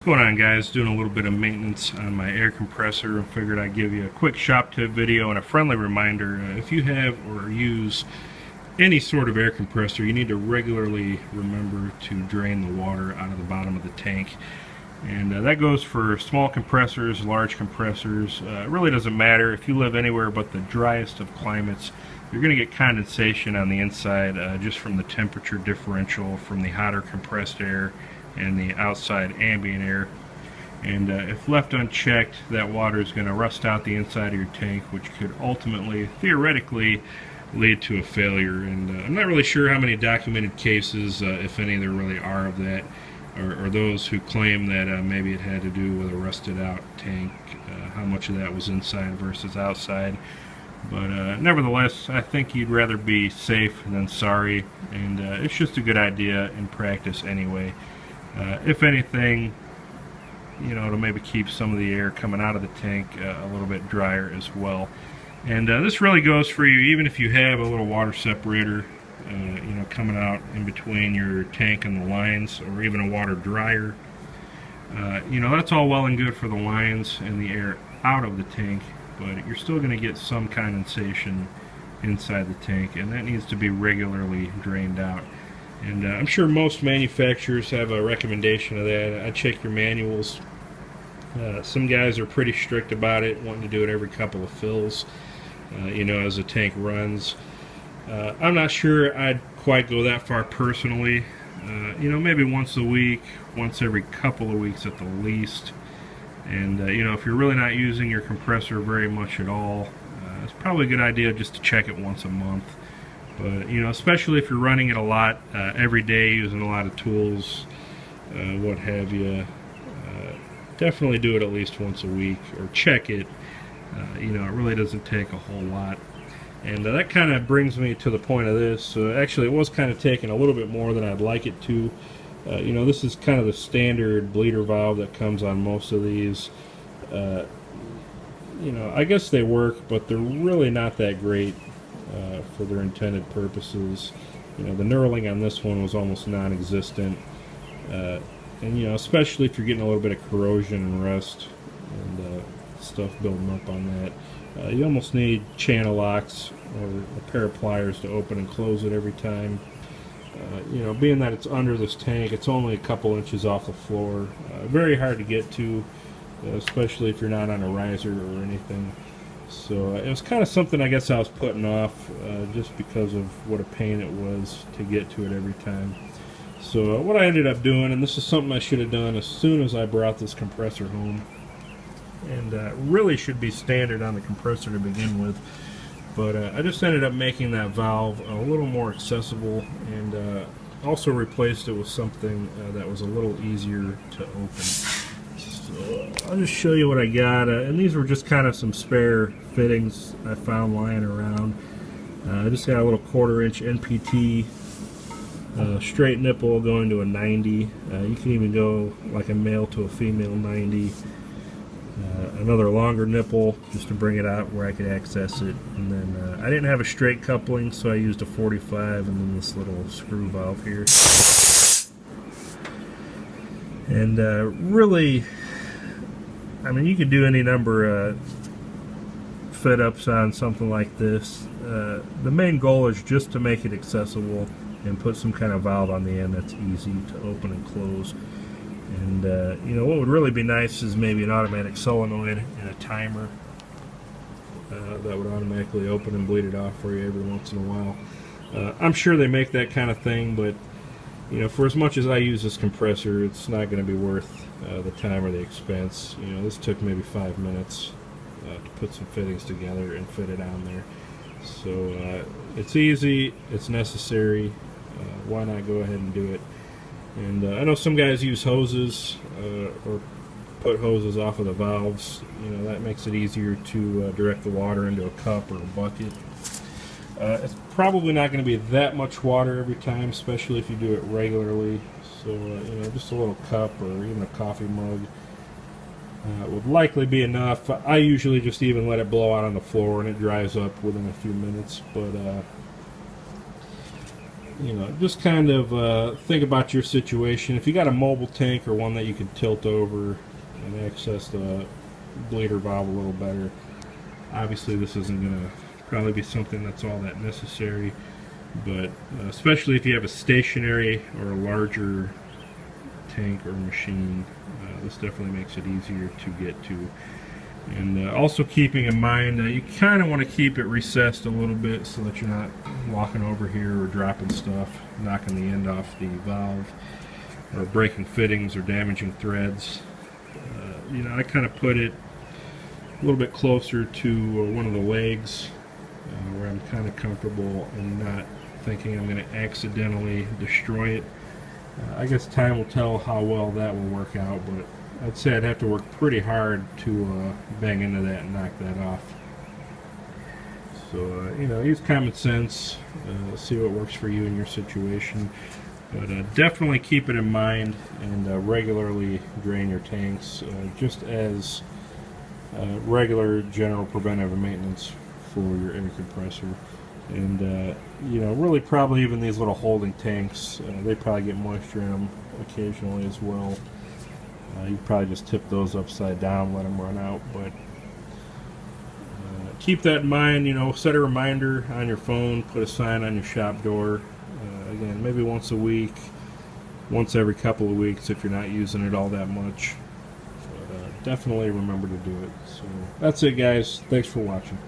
What's going on, guys? Doing a little bit of maintenance on my air compressor. I figured I'd give you a quick shop tip video and a friendly reminder. If you have or use any sort of air compressor, you need to regularly remember to drain the water out of the bottom of the tank. And that goes for small compressors, large compressors. It really doesn't matter. If you live anywhere but the driest of climates, you're going to get condensation on the inside just from the temperature differential from the hotter compressed air and the outside ambient air. And if left unchecked, that water is going to rust out the inside of your tank, which could ultimately, theoretically, lead to a failure. And I'm not really sure how many documented cases, if any, there really are of that, or those who claim that maybe it had to do with a rusted out tank, how much of that was inside versus outside. But nevertheless, I think you'd rather be safe than sorry, and it's just a good idea in practice anyway. If anything, you know, to maybe keep some of the air coming out of the tank a little bit drier as well. And this really goes for you even if you have a little water separator, you know, coming out in between your tank and the lines, or even a water dryer. You know, that's all well and good for the lines and the air out of the tank, but you're still going to get some condensation inside the tank, and that needs to be regularly drained out. And I'm sure most manufacturers have a recommendation of that. I check your manuals. Some guys are pretty strict about it, wanting to do it every couple of fills, you know, as the tank runs. I'm not sure I'd quite go that far personally. You know, maybe once a week, once every couple of weeks at the least. And you know, if you're really not using your compressor very much at all, it's probably a good idea just to check it once a month. But you know, especially if you're running it a lot every day, using a lot of tools, what have you, definitely do it at least once a week, or check it. You know, it really doesn't take a whole lot. And that kind of brings me to the point of this. Actually, it was kind of taking a little bit more than I'd like it to. You know, this is kind of the standard bleeder valve that comes on most of these. You know, I guess they work, but they're really not that great for their intended purposes. You know, the knurling on this one was almost non-existent. And you know, especially if you're getting a little bit of corrosion and rust and stuff building up on that, you almost need channel locks or a pair of pliers to open and close it every time. You know, being that it's under this tank, it's only a couple inches off the floor. Very hard to get to, especially if you're not on a riser or anything. So it was kind of something I guess I was putting off just because of what a pain it was to get to it every time. So what I ended up doing, and this is something I should have done as soon as I brought this compressor home, and really should be standard on the compressor to begin with, but I just ended up making that valve a little more accessible, and also replaced it with something that was a little easier to open. So I'll just show you what I got, and these were just kind of some spare fittings I found lying around. I just got a little 1/4-inch NPT straight nipple going to a 90. You can even go like a male to a female 90. Another longer nipple just to bring it out where I could access it, and then I didn't have a straight coupling, so I used a 45 and then this little screw valve here. And really, I mean, you could do any number of fit ups on something like this. The main goal is just to make it accessible and put some kind of valve on the end that's easy to open and close. And you know, what would really be nice is maybe an automatic solenoid and a timer that would automatically open and bleed it off for you every once in a while. I'm sure they make that kind of thing, but you know, for as much as I use this compressor, it's not going to be worth the time or the expense. You know, this took maybe 5 minutes to put some fittings together and fit it on there. So it's easy, it's necessary. Why not go ahead and do it? And I know some guys use hoses or put hoses off of the valves. You know, that makes it easier to direct the water into a cup or a bucket. It's probably not going to be that much water every time, especially if you do it regularly. So you know, just a little cup or even a coffee mug would likely be enough. I usually just even let it blow out on the floor and it dries up within a few minutes. But just kind of think about your situation. If you got a mobile tank or one that you can tilt over and access the bleeder valve a little better, obviously this isn't going to probably be something that's all that necessary, but especially if you have a stationary or a larger tank or machine, this definitely makes it easier to get to. And also keeping in mind you kind of want to keep it recessed a little bit so that you're not walking over here or dropping stuff, knocking the end off the valve, or breaking fittings or damaging threads. I kind of put it a little bit closer to one of the legs where I'm kind of comfortable and not thinking I'm going to accidentally destroy it. I guess time will tell how well that will work out, but I'd say I'd have to work pretty hard to bang into that and knock that off. So, use common sense, see what works for you in your situation. But definitely keep it in mind and regularly drain your tanks, just as regular general preventive maintenance for your air compressor. And, really probably even these little holding tanks, they probably get moisture in them occasionally as well. You probably just tip those upside down, let them run out, but keep that in mind. Set a reminder on your phone, put a sign on your shop door. Again, maybe once a week, once every couple of weeks if you're not using it all that much. But definitely remember to do it. So that's it, guys. Thanks for watching.